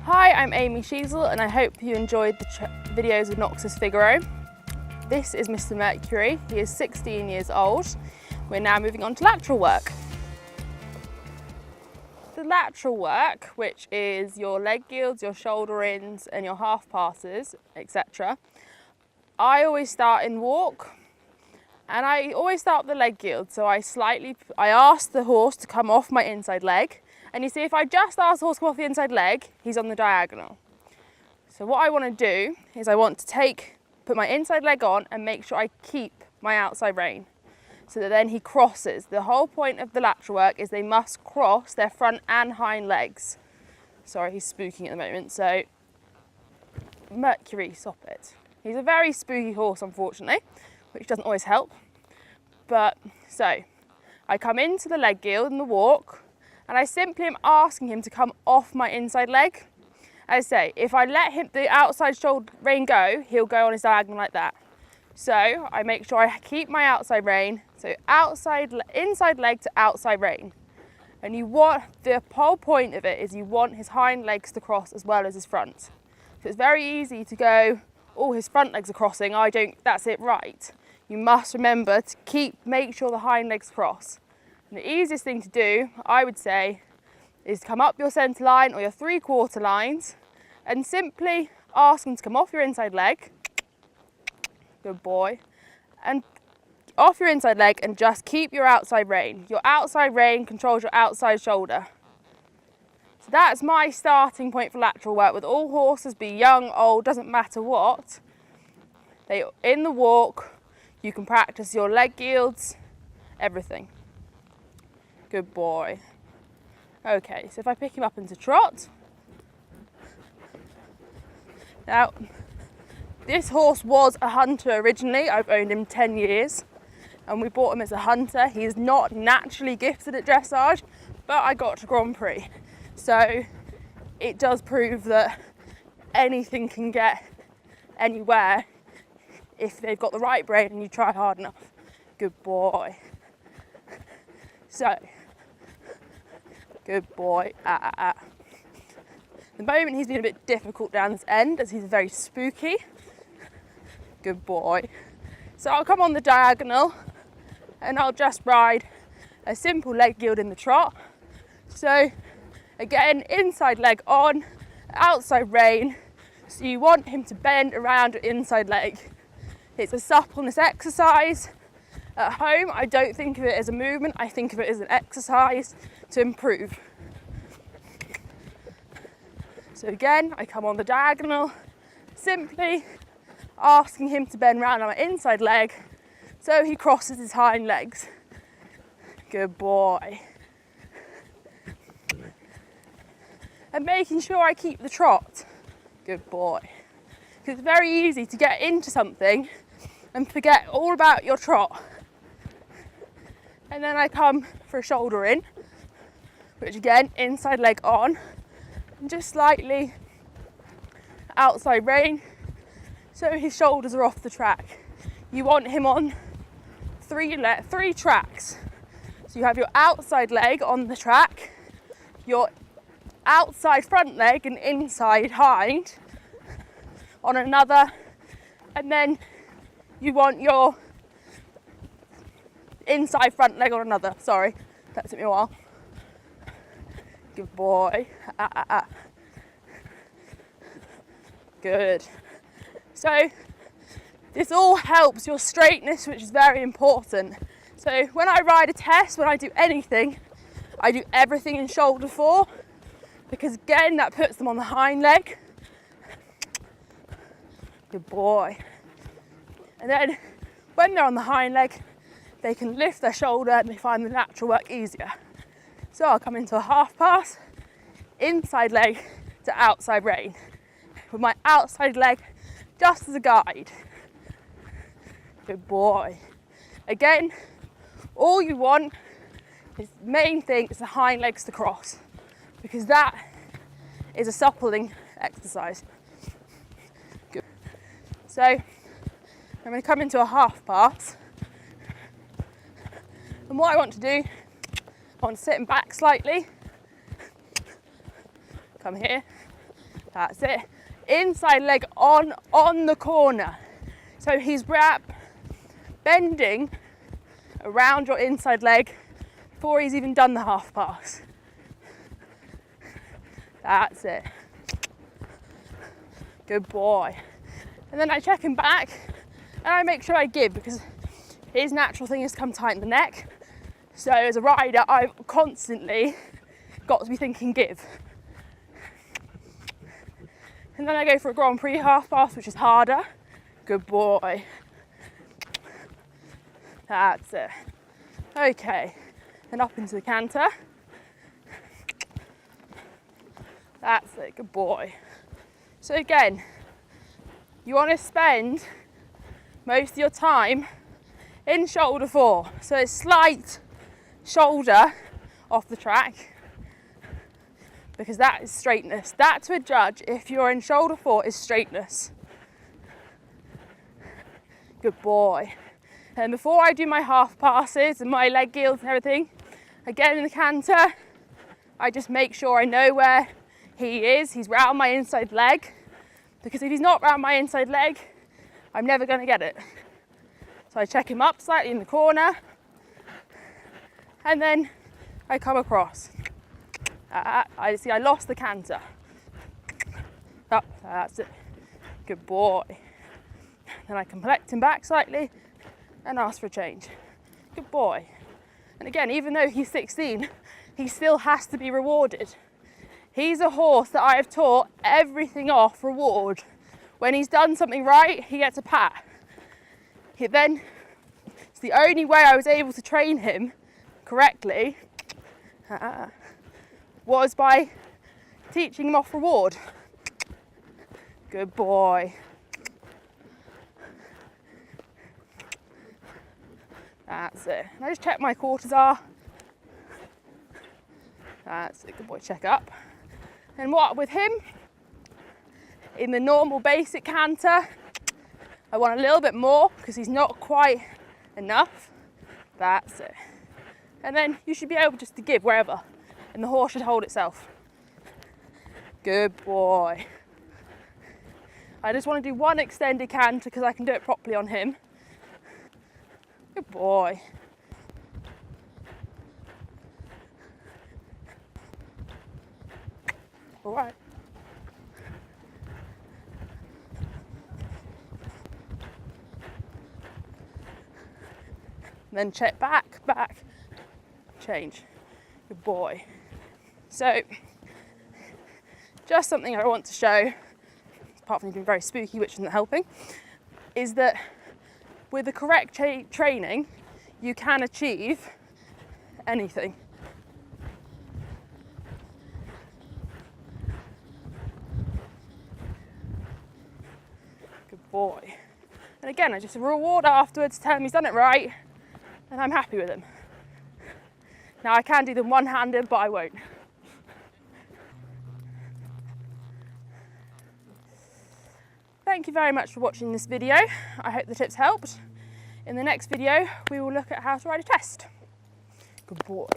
Hi, I'm Amy Schiessl and I hope you enjoyed the videos of Noxus Figaro. This is Mr. Mercury. He is 16 years old. We're now moving on to lateral work. The lateral work, which is your leg yields, your shoulder ins and your half passes, etc. I always start in walk and I always start with the leg yield. So I ask the horse to come off my inside leg. And you see, if I just ask the horse to come off the inside leg, he's on the diagonal. So what I want to do is I want to put my inside leg on and make sure I keep my outside rein. So that then he crosses. The whole point of the lateral work is they must cross their front and hind legs. Sorry, he's spooking at the moment. So Mercury, stop it. He's a very spooky horse, unfortunately, which doesn't always help. But so I come into the leg yield and the walk, and I simply am asking him to come off my inside leg. As I say, if I let the outside shoulder rein go, he'll go on his diagonal like that. So I make sure I keep my outside rein, so inside leg to outside rein. And the whole point of it is you want his hind legs to cross as well as his front. So it's very easy to go, oh, his front legs are crossing, that's it right. You must remember to make sure the hind legs cross. And the easiest thing to do, I would say, is come up your centre line or your 3/4 lines and simply ask him to come off your inside leg. Good boy. And off your inside leg and just keep your outside rein. Your outside rein controls your outside shoulder. So that's my starting point for lateral work with all horses, be young, old, doesn't matter what. In the walk, you can practice your leg yields, everything. Good boy. Okay, so if I pick him up into trot. Now, this horse was a hunter originally. I've owned him 10 years and we bought him as a hunter. He is not naturally gifted at dressage, but I got to Grand Prix. So it does prove that anything can get anywhere if they've got the right brain and you try hard enough. Good boy. So, good boy. The moment he's been a bit difficult down this end as he's very spooky. Good boy. So I'll come on the diagonal and I'll just ride a simple leg yield in the trot. So again, inside leg on, outside rein. So you want him to bend around your inside leg. It's a suppleness exercise. At home, I don't think of it as a movement, I think of it as an exercise to improve. So again, I come on the diagonal, simply asking him to bend round on my inside leg so he crosses his hind legs. Good boy. And making sure I keep the trot. Good boy. Because it's very easy to get into something and forget all about your trot. And then I come for a shoulder in, which again, inside leg on, and just slightly outside rein, so his shoulders are off the track. You want him on three tracks. So you have your outside leg on the track, your outside front leg and inside hind on another, and then you want your inside front leg on another. Sorry, that took me a while. Good boy. Good. So this all helps your straightness, which is very important. So when I ride a test, when I do anything, I do everything in shoulder 4, because again, that puts them on the hind leg. Good boy. And then when they're on the hind leg, they can lift their shoulder and they find the lateral work easier. So I'll come into a half pass, inside leg to outside rein, with my outside leg just as a guide. Good boy. Again, all you want is the main thing is the hind legs to cross, because that is a suppling exercise. Good. So I'm going to come into a half pass. And what I want to do, I want to sit him back slightly, come here, That's it. Inside leg on the corner. So he's bending around your inside leg before he's even done the half pass. That's it. Good boy. And then I check him back and I make sure I give, because his natural thing is to come tight in the neck. So as a rider, I've constantly got to be thinking give. And then I go for a Grand Prix half pass, which is harder. Good boy. That's it. Okay, and up into the canter. That's it, good boy. So again, you want to spend most of your time in shoulder 4. So it's slight shoulder off the track, because that is straightness. That, to a judge, if you're in shoulder 4, is straightness. Good boy. And before I do my half passes and my leg yields and everything, again in the canter, I just make sure I know where he is. He's round my inside leg, because if he's not round my inside leg, I'm never going to get it. So I check him up slightly in the corner, and then I come across. I see I lost the canter. Up, that's it. Good boy. Then I can collect him back slightly and ask for a change. Good boy. And again, even though he's 16, he still has to be rewarded. He's a horse that I have taught everything off reward. When he's done something right, he gets a pat. It's the only way I was able to train him correctly was by teaching him off reward. Good boy. That's it. And I just check my quarters are. That's it, good boy, check up. And what with him, in the normal basic canter, I want a little bit more because he's not quite enough. That's it. And then you should be able just to give wherever, and the horse should hold itself. Good boy. I just want to do one extended canter because I can do it properly on him. Good boy. All right. Then check back, change. Good boy. So, just something I want to show, apart from being very spooky, which isn't helping, is that with the correct training, you can achieve anything. Good boy. And again, I just reward afterwards, tell him he's done it right, and I'm happy with him. Now I can do them one-handed, but I won't. Thank you very much for watching this video. I hope the tips helped. In the next video, we will look at how to ride a test. Good boy.